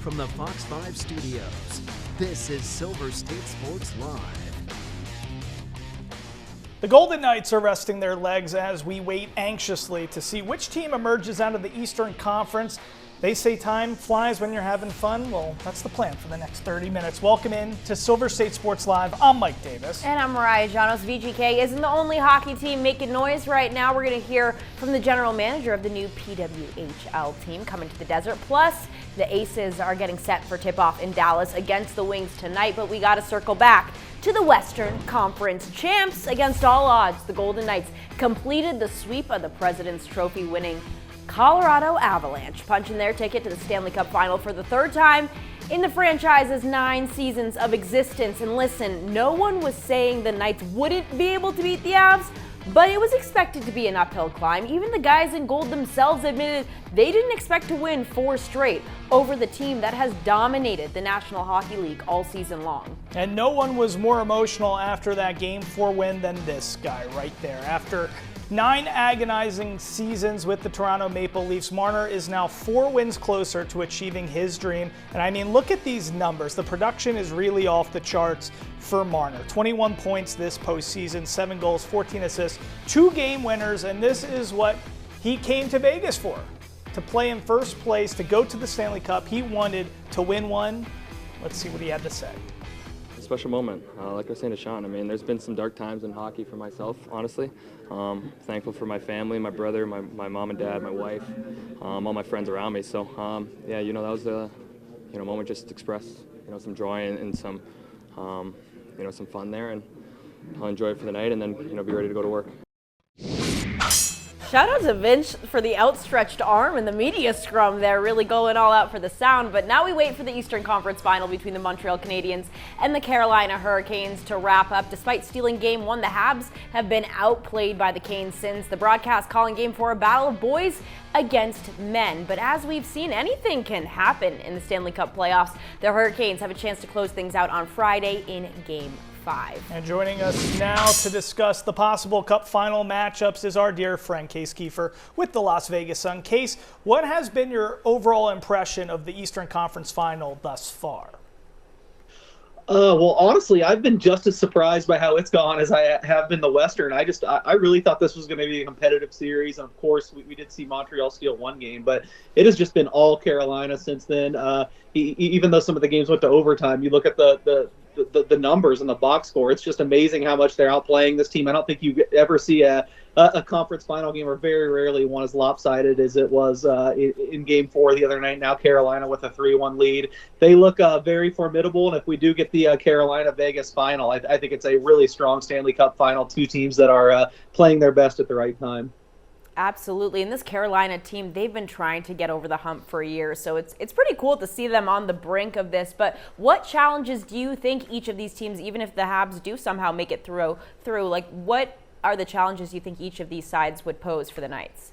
from the Fox 5 studios, this is Silver State Sports Live. The Golden Knights are resting their legs as we wait anxiously to see which team emerges out of the Eastern Conference. They say time flies when you're having fun. Well, that's the plan for the next 30 minutes. Welcome in to Silver State Sports Live. I'm Mike Davis. And I'm Mariah Janos. VGK isn't the only hockey team making noise right now. We're going to hear from the general manager of the new PWHL team coming to the desert. Plus, the Aces are getting set for tip-off in Dallas against the Wings tonight. But we got to circle back to the Western Conference champs. Against all odds, the Golden Knights completed the sweep of the President's Trophy winning Colorado Avalanche, punching their ticket to the Stanley Cup Final for the third time in the franchise's 9 seasons of existence. And listen, no one was saying the Knights wouldn't be able to beat the Avs, but it was expected to be an uphill climb. Even the guys in gold themselves admitted they didn't expect to win 4 straight over the team that has dominated the National Hockey League all season long. And no one was more emotional after that Game 4 win than this guy right there. After 9 agonizing seasons with the Toronto Maple Leafs, Marner is now 4 wins closer to achieving his dream. And I mean, look at these numbers. The production is really off the charts for Marner. 21 points this postseason, 7 goals, 14 assists, 2 game winners, and this is what he came to Vegas for. To play in first place, to go to the Stanley Cup. He wanted to win one. Let's see what he had to say. Special moment. Like I was saying to Sean, I mean, there's been some dark times in hockey for myself, honestly. Thankful for my family, my brother, my mom and dad, my wife, all my friends around me. So, yeah, that was a moment just to express, some joy and some, some fun there. And I'll enjoy it for the night and then, be ready to go to work. Shout out to Vince for the outstretched arm and the media scrum there, really going all out for the sound. But now we wait for the Eastern Conference Final between the Montreal Canadiens and the Carolina Hurricanes to wrap up. Despite stealing Game 1, the Habs have been outplayed by the Canes since the broadcast calling Game 4 a battle of boys against men. But as we've seen, anything can happen in the Stanley Cup playoffs. The Hurricanes have a chance to close things out on Friday in Game 5. And joining us now to discuss the possible Cup Final matchups is our dear friend Case Kiefer with the Las Vegas Sun. Case, what has been your overall impression of the Eastern Conference Final thus far? Well, honestly, I've been just as surprised by how it's gone as I have been the Western. I really thought this was going to be a competitive series. And of course, we did see Montreal steal 1 game, but it has just been all Carolina since then. Even though some of the games went to overtime, you look at the numbers and the box score. It's just amazing how much they're outplaying this team. I don't think you ever see a conference final game, or very rarely one as lopsided as it was in Game 4 the other night. Now Carolina with a 3-1 lead. They look very formidable, and if we do get the Carolina-Vegas final, I think it's a really strong Stanley Cup final. 2 teams that are playing their best at the right time. Absolutely. And this Carolina team, they've been trying to get over the hump for years. So it's pretty cool to see them on the brink of this. But what challenges do you think each of these teams, even if the Habs do somehow make it through, like what are the challenges you think each of these sides would pose for the Knights?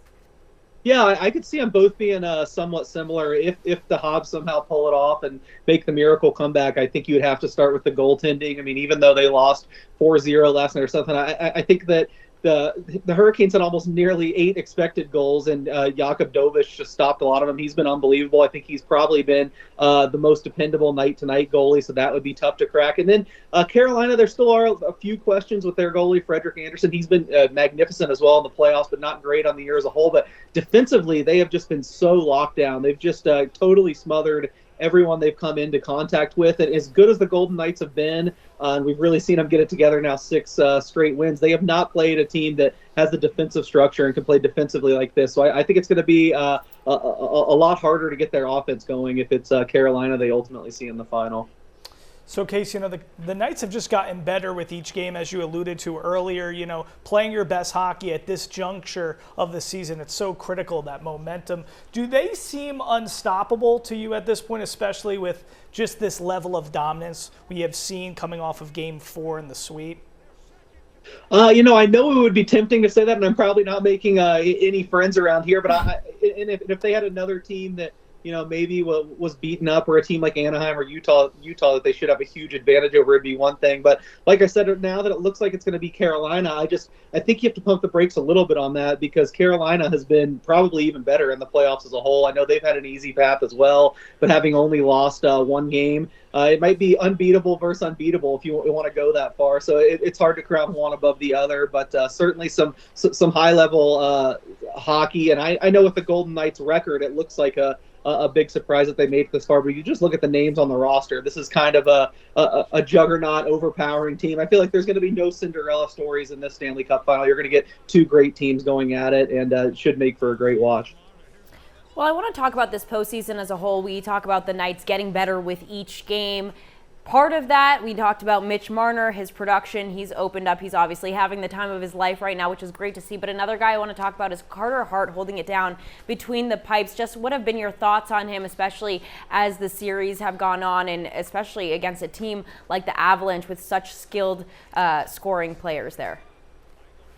Yeah, I could see them both being somewhat similar. If the Habs somehow pull it off and make the miracle comeback, I think you'd have to start with the goaltending. I mean, even though they lost 4-0 last night or something, I think that the Hurricanes had almost nearly 8 expected goals, and Jakub Dovic just stopped a lot of them. He's been unbelievable. I think he's probably been the most dependable night-to-night goalie, so that would be tough to crack. And then Carolina, there still are a few questions with their goalie, Frederik Andersen. He's been magnificent as well in the playoffs, but not great on the year as a whole. But defensively, they have just been so locked down. They've just totally smothered everyone they've come into contact with. And as good as the Golden Knights have been, and we've really seen them get it together now, 6 straight wins, they have not played a team that has the defensive structure and can play defensively like this. So I think it's going to be a lot harder to get their offense going if it's Carolina they ultimately see in the final. So, Case, the Knights have just gotten better with each game, as you alluded to earlier. Playing your best hockey at this juncture of the season, it's so critical, that momentum. Do they seem unstoppable to you at this point, especially with just this level of dominance we have seen coming off of Game 4 in the sweep? I know it would be tempting to say that, and I'm probably not making any friends around here, but if they had another team that maybe was beaten up, or a team like Anaheim or Utah that they should have a huge advantage over would be one thing. But like I said, now that it looks like it's going to be Carolina, I think you have to pump the brakes a little bit on that, because Carolina has been probably even better in the playoffs as a whole. I know they've had an easy path as well, but having only lost one game, it might be unbeatable versus unbeatable if you want to go that far. So it's hard to crown one above the other, but certainly some high level hockey. And I know with the Golden Knights record, it looks like a big surprise that they made it this far. But you just look at the names on the roster. This is kind of a juggernaut, overpowering team. I feel like there's going to be no Cinderella stories in this Stanley Cup final. You're going to get two great teams going at it, and it should make for a great watch. Well, I want to talk about this postseason as a whole. We talk about the Knights getting better with each game. Part of that, we talked about Mitch Marner, his production. He's opened up. He's obviously having the time of his life right now, which is great to see. But another guy I want to talk about is Carter Hart, holding it down between the pipes. Just what have been your thoughts on him, especially as the series have gone on, and especially against a team like the Avalanche with such skilled scoring players there?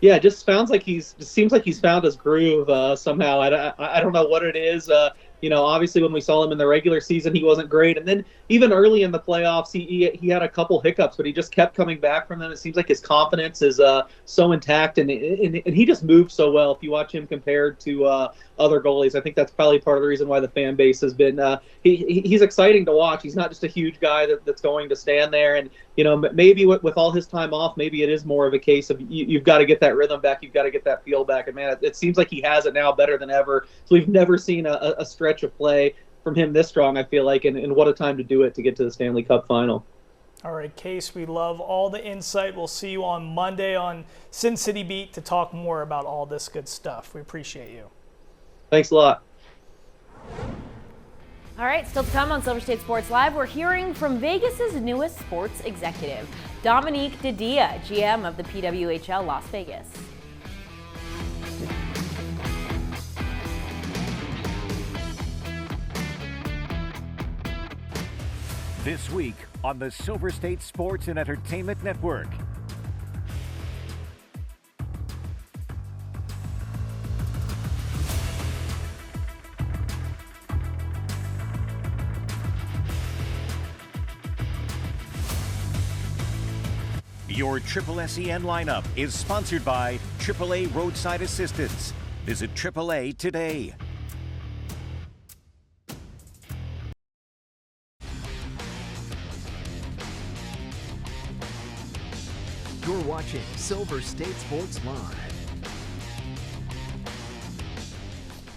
Yeah, it just seems like he's found his groove somehow. I don't know what it is. Obviously when we saw him in the regular season, he wasn't great. And then even early in the playoffs, he had a couple hiccups, but he just kept coming back from them. It seems like his confidence is so intact, and he just moves so well. If you watch him compared to other goalies, I think that's probably part of the reason why the fan base has been he's exciting to watch. He's not just a huge guy that's going to stand there. And maybe with all his time off, maybe it is more of a case of you've got to get that rhythm back, you've got to get that feel back. And man, it seems like he has it now better than ever. So we've never seen a stretch of play from him this strong, I feel like, and what a time to do it, to get to the Stanley Cup final. All right, Case, we love all the insight. We'll see you on Monday on Sin City Beat to talk more about all this good stuff. We appreciate you. Thanks a lot. All right, still to come on Silver State Sports Live, we're hearing from Vegas's newest sports executive, Dominique Didia, GM of the PWHL Las Vegas. This week on the Silver State Sports and Entertainment Network. Your Triple SEN lineup is sponsored by AAA Roadside Assistance. Visit AAA today. You're watching Silver State Sports Live.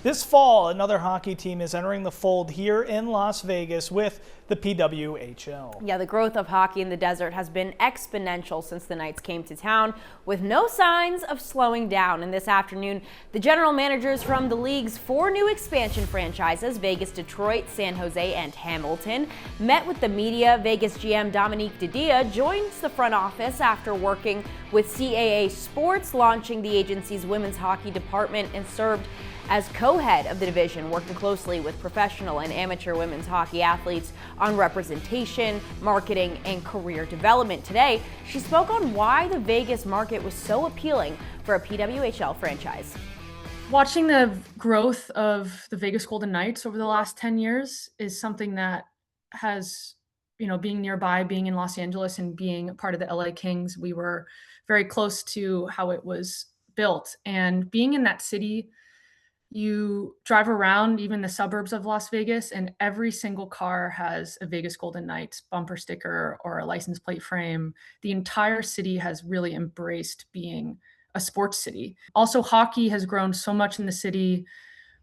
This fall, another hockey team is entering the fold here in Las Vegas with the PWHL. Yeah, the growth of hockey in the desert has been exponential since the Knights came to town, with no signs of slowing down. And this afternoon, the general managers from the league's 4 new expansion franchises, Vegas, Detroit, San Jose, and Hamilton, met with the media. Vegas GM Dominique Didia joins the front office after working with CAA Sports, launching the agency's women's hockey department, and served as co-head of the division, working closely with professional and amateur women's hockey athletes on representation, marketing, and career development. Today, she spoke on why the Vegas market was so appealing for a PWHL franchise. Watching the growth of the Vegas Golden Knights over the last 10 years is something that has, being nearby, being in Los Angeles and being a part of the LA Kings, we were very close to how it was built. And being in that city, you drive around even the suburbs of Las Vegas, and every single car has a Vegas Golden Knights bumper sticker or a license plate frame. The entire city has really embraced being a sports city. Also, hockey has grown so much in the city.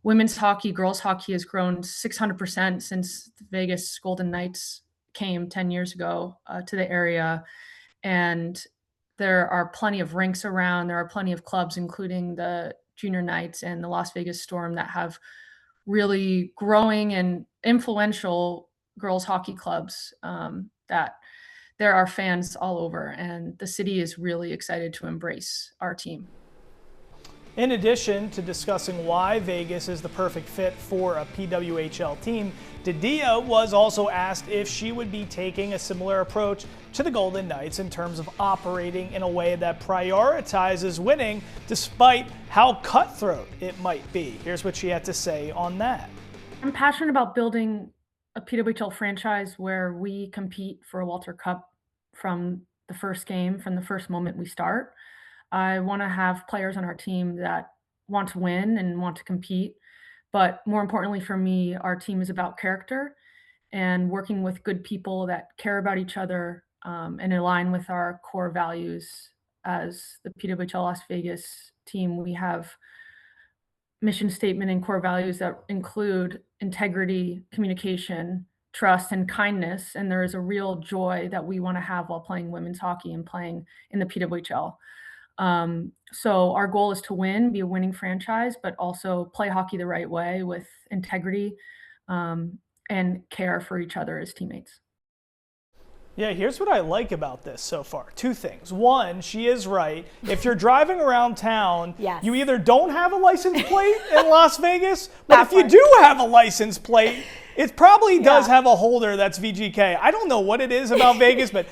Women's hockey, girls hockey has grown 600% since the Vegas Golden Knights came 10 years ago to the area. And there are plenty of rinks around. There are plenty of clubs, including the Junior Knights and the Las Vegas Storm, that have really growing and influential girls hockey clubs that there are fans all over, and the city is really excited to embrace our team. In addition to discussing why Vegas is the perfect fit for a PWHL team, Didia was also asked if she would be taking a similar approach to the Golden Knights in terms of operating in a way that prioritizes winning despite how cutthroat it might be. Here's what she had to say on that. I'm passionate about building a PWHL franchise where we compete for a Walter Cup from the first game, from the first moment we start. I want to have players on our team that want to win and want to compete. But more importantly for me, our team is about character and working with good people that care about each other and align with our core values. As the PWHL Las Vegas team, we have mission statement and core values that include integrity, communication, trust, and kindness. And there is a real joy that we want to have while playing women's hockey and playing in the PWHL. So our goal is to win, be a winning franchise, but also play hockey the right way with integrity and care for each other as teammates. Yeah, here's what I like about this so far. Two things. One, she is right. If you're driving around town, Yes. you either don't have a license plate in Las Vegas, but if you do have a license plate, it probably does have a holder that's VGK. I don't know what it is about Vegas, but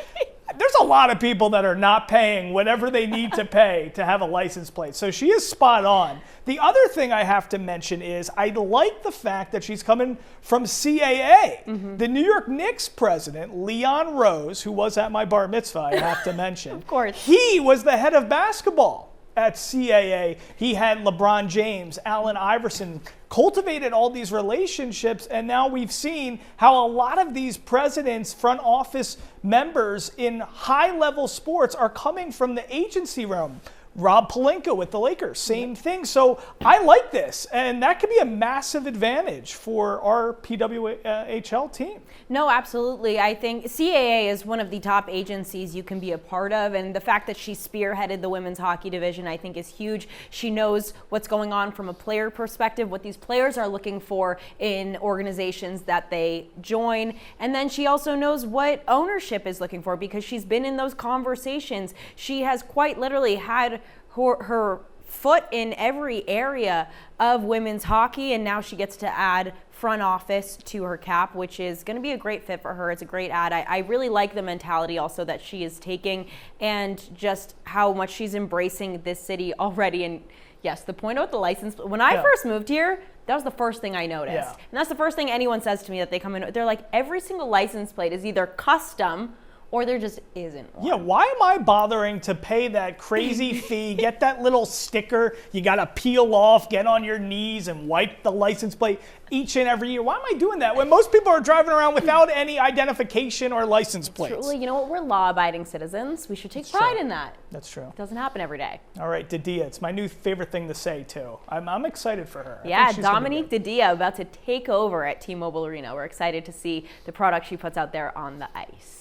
there's a lot of people that are not paying whatever they need to pay to have a license plate. So she is spot on. The other thing I have to mention is I like the fact that she's coming from CAA. The New York Knicks president, Leon Rose, who was at my bar mitzvah, I have to mention. Of course. He was the head of basketball at CAA. He had LeBron James, Allen Iverson, cultivated all these relationships, and now we've seen how a lot of these presidents, front office members in high-level sports are coming from the agency realm. Rob Pelinka with the Lakers, same thing. So I like this, and that could be a massive advantage for our PWHL team. No, absolutely. I think CAA is one of the top agencies you can be a part of, and the fact that she spearheaded the women's hockey division, I think, is huge. She knows what's going on from a player perspective, what these players are looking for in organizations that they join, and then she also knows what ownership is looking for because she's been in those conversations. She has quite literally had her foot in every area of women's hockey, and now she gets to add front office to her cap, which is going to be a great fit for her. It's a great add. I really like the mentality also that she is taking and just how much she's embracing this city already. And yes, the point about the license, when I first moved here, that was the first thing I noticed. And that's the first thing anyone says to me that they come in, they're like, every single license plate is either custom or there just isn't one. Yeah, why am I bothering to pay that crazy fee, get that little sticker you got to peel off, get on your knees and wipe the license plate each and every year? Why am I doing that when most people are driving around without any identification or license plates? Truly, you know what? We're law-abiding citizens. We should take pride in that. That's true. It doesn't happen every day. All right, Didia, it's my new favorite thing to say, too. I'm excited for her. Yeah, Dominique Didia about to take over at T-Mobile Arena. We're excited to see the product she puts out there on the ice.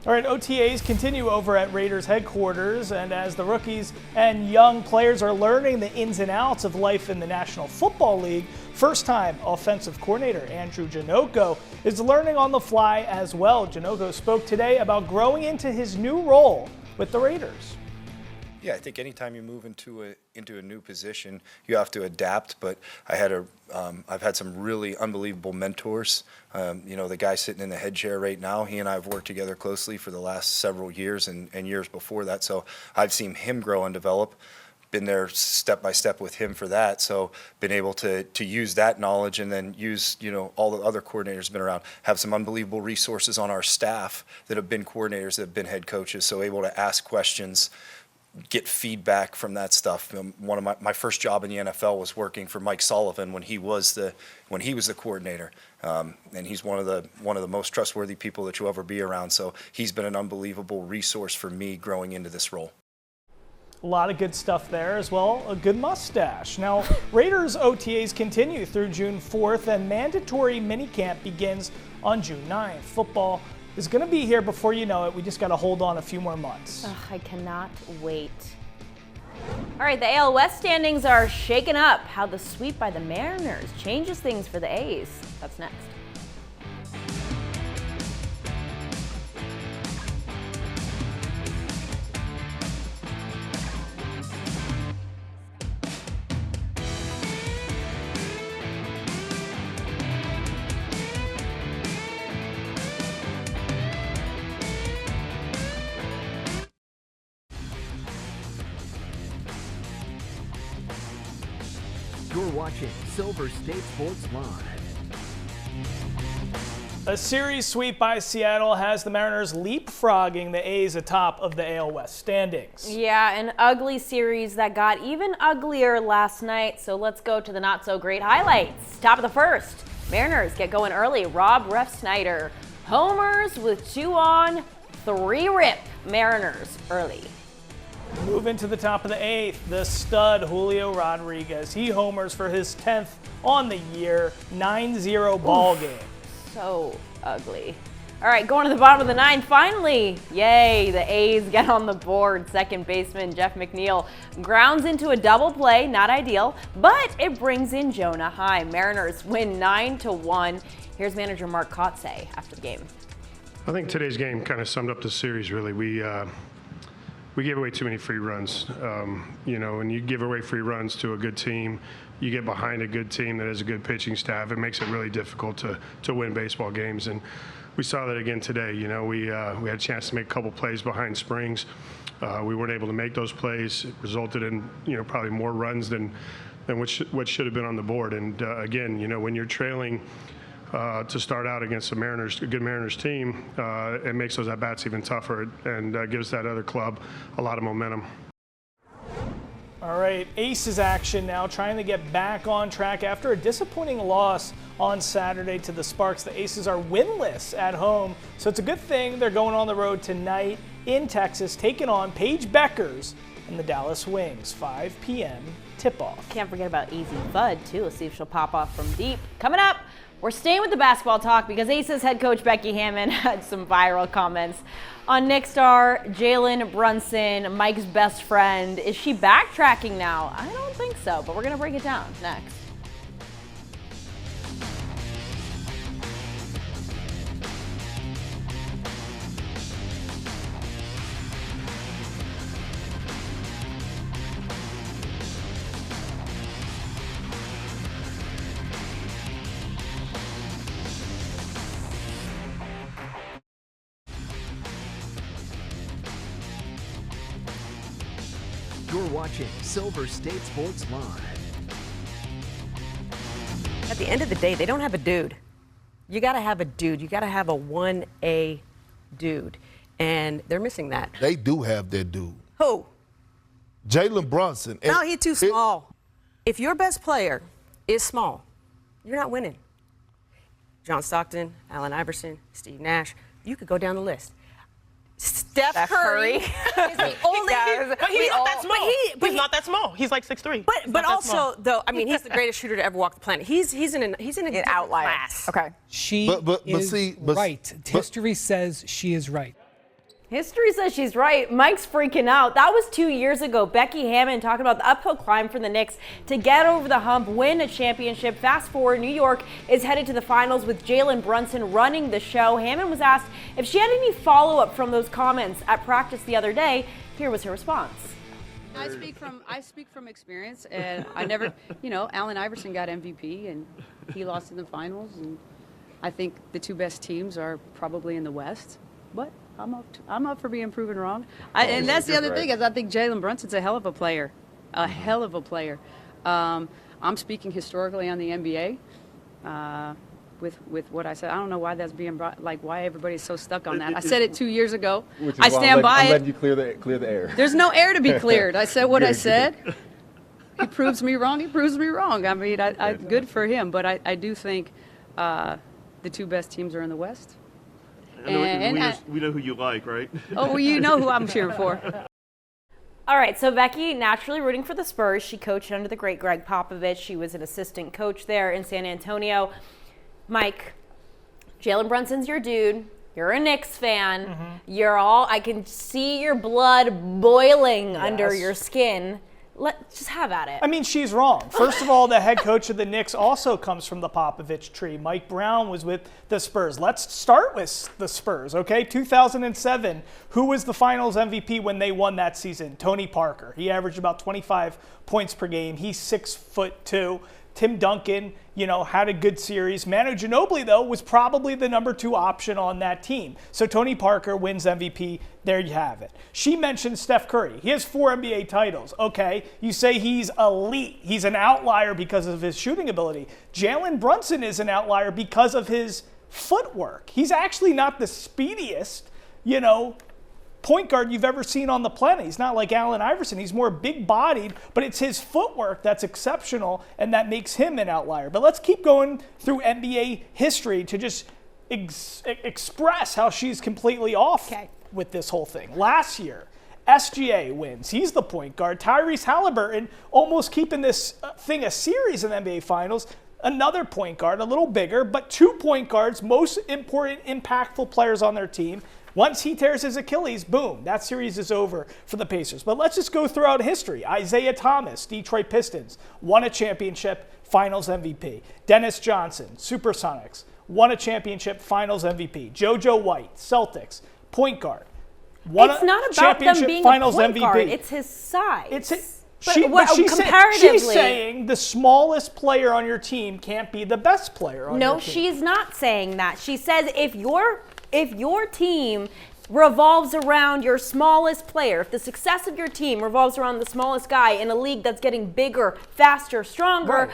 All right, OTAs continue over at Raiders headquarters, and as the rookies and young players are learning the ins and outs of life in the National Football League, first-time offensive coordinator Andrew Janocko is learning on the fly as well. Janocko spoke today about growing into his new role with the Raiders. Yeah, I think anytime you move into a new position, you have to adapt. But I've had some really unbelievable mentors. The guy sitting in the head chair right now, he and I have worked together closely for the last several years and years before that. So I've seen him grow and develop. Been there step by step with him for that. So been able to use that knowledge and then use all the other coordinators been around. Have some unbelievable resources on our staff that have been coordinators, that have been head coaches. So able to ask questions, get feedback from that stuff. One of my first job in the NFL was working for Mike Sullivan when he was the coordinator, and he's one of the most trustworthy people that you'll ever be around. So he's been an unbelievable resource for me growing into this role. A lot of good stuff there as well. A good mustache. Now, Raiders OTAs continue through June 4th, and mandatory minicamp begins on June 9th. Football is going to be here before you know it. We just got to hold on a few more months. I cannot wait. All right, the AL West standings are shaken up. How the sweep by the Mariners changes things for the A's. That's next. You're watching Silver State Sports Live. A series sweep by Seattle has the Mariners leapfrogging the A's atop of the AL West standings. Yeah, an ugly series that got even uglier last night. So let's go to the not-so-great highlights. Top of the first, Mariners get going early. Rob Refsnyder homers with 2 on, 3 rip. Mariners early. Move into the top of the 8th, the stud Julio Rodriguez. He homers for his 10th on the year, 9-0 ball game. So ugly. All right, going to the bottom of the 9th, finally. Yay, the A's get on the board. Second baseman Jeff McNeil grounds into a double play, not ideal, but it brings in Jonah High. Mariners win 9-1. Here's manager Mark Kotze after the game. I think today's game kind of summed up the series, really. We gave away too many free runs. When you give away free runs to a good team, you get behind a good team that has a good pitching staff, it makes it really difficult to win baseball games. And we saw that again today. We had a chance to make a couple plays behind Springs. We weren't able to make those plays. It resulted in, probably more runs than what should have been on the board. And again, when you're trailing to start out against a good Mariners team, it makes those at-bats even tougher and gives that other club a lot of momentum. All right, Aces action now, trying to get back on track after a disappointing loss on Saturday to the Sparks. The Aces are winless at home, so it's a good thing they're going on the road tonight in Texas, taking on Paige Beckers and the Dallas Wings. 5 p.m. tip-off. Can't forget about Easy Bud, too. Let's see if she'll pop off from deep. Coming up, we're staying with the basketball talk because Aces head coach Becky Hammon had some viral comments on Nick star Jalen Brunson, Mike's best friend. Is she backtracking now? I don't think so, but we're going to break it down next. You're watching Silver State Sports Live. At the end of the day, they don't have a dude. You got to have a dude. You got to have a 1A dude. And they're missing that. They do have their dude. Who? Jalen Brunson. No, he's too small. If your best player is small, you're not winning. John Stockton, Allen Iverson, Steve Nash, you could go down the list. Steph Curry is the only. But he's not that small. He's not that small. He's like 6'3". But also, though, I mean, he's the greatest shooter to ever walk the planet. He's in a different outlier class. Okay. She is right. History says she is right. History says she's right. Mike's freaking out. That was 2 years ago. Becky Hammon talking about the uphill climb for the Knicks to get over the hump, win a championship. Fast forward, New York is headed to the finals with Jalen Brunson running the show. Hammon was asked if she had any follow-up from those comments at practice the other day. Here was her response. I speak from experience, and I never, Allen Iverson got MVP, and he lost in the finals, and I think the 2 best teams are probably in the West, but I'm up for being proven wrong. And that's the other thing is I think Jalen Brunson's a hell of a player, I'm speaking historically on the NBA with what I said. I don't know why that's being brought, why everybody's so stuck on that. I said it 2 years ago. I stand by it. I'm letting you clear the air. There's no air to be cleared. I said what I said. He proves me wrong. He proves me wrong. I mean, good for him. But I do think the 2 best teams are in the West. We know who you like, right? Oh, well, you know who I'm cheering for. All right, so Becky, naturally rooting for the Spurs. She coached under the great Greg Popovich. She was an assistant coach there in San Antonio. Mike, Jalen Brunson's your dude. You're a Knicks fan. Mm-hmm. I can see your blood boiling under your skin. Just have at it. I mean, she's wrong. First of all, the head coach of the Knicks also comes from the Popovich tree. Mike Brown was with the Spurs. Let's start with the Spurs, okay? 2007, who was the finals MVP when they won that season? Tony Parker. He averaged about 25 points per game. He's 6'2". Tim Duncan, had a good series. Manu Ginobili, though, was probably the number 2 option on that team. So Tony Parker wins MVP. There you have it. She mentioned Steph Curry. He has 4 NBA titles. Okay, you say he's elite. He's an outlier because of his shooting ability. Jalen Brunson is an outlier because of his footwork. He's actually not the speediest, point guard you've ever seen on the planet. He's not like Allen Iverson. He's more big-bodied, but it's his footwork that's exceptional, and that makes him an outlier. But let's keep going through NBA history to just express how she's completely off with this whole thing. Last year, SGA wins. He's the point guard. Tyrese Halliburton almost keeping this thing a series in the NBA Finals. Another point guard, a little bigger, but 2 point guards, most important, impactful players on their team. Once he tears his Achilles, boom, that series is over for the Pacers. But let's just go throughout history. Isaiah Thomas, Detroit Pistons, won a championship, Finals MVP. Dennis Johnson, Supersonics, won a championship, Finals MVP. JoJo White, Celtics, point guard. It's not about them being Finals a point MVP. guard. It's his size. She's saying the smallest player on your team can't be the best player on your team. No, she's not saying that. She says if your team revolves around your smallest player, if the success of your team revolves around the smallest guy in a league that's getting bigger, faster, stronger,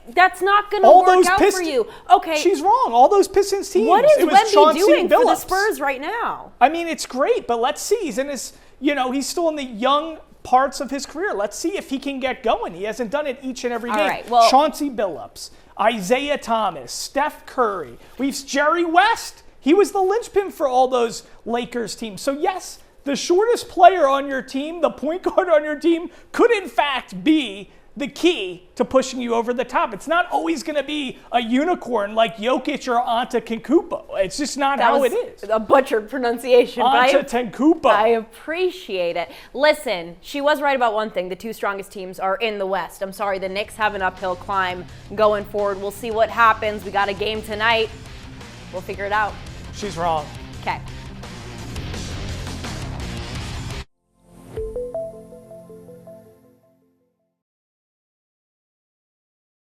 that's not going to work out for you. Okay. She's wrong. All those Pistons teams. What is Wemby doing for the Billups. Spurs right now? I mean, it's great, but let's see. He's in his, he's still in the young parts of his career. Let's see if he can get going. He hasn't done it each and every game. Right, well, Chauncey Billups, Isaiah Thomas, Steph Curry. We've Jerry West. He was the linchpin for all those Lakers teams. So yes, the shortest player on your team, the point guard on your team, could in fact be the key to pushing you over the top. It's not always going to be a unicorn like Jokic or Antetokounmpo. It's just not how it is. A butchered pronunciation. Antetokounmpo. I appreciate it. Listen, she was right about one thing. The 2 strongest teams are in the West. I'm sorry, the Knicks have an uphill climb going forward. We'll see what happens. We got a game tonight. We'll figure it out. She's wrong. Okay.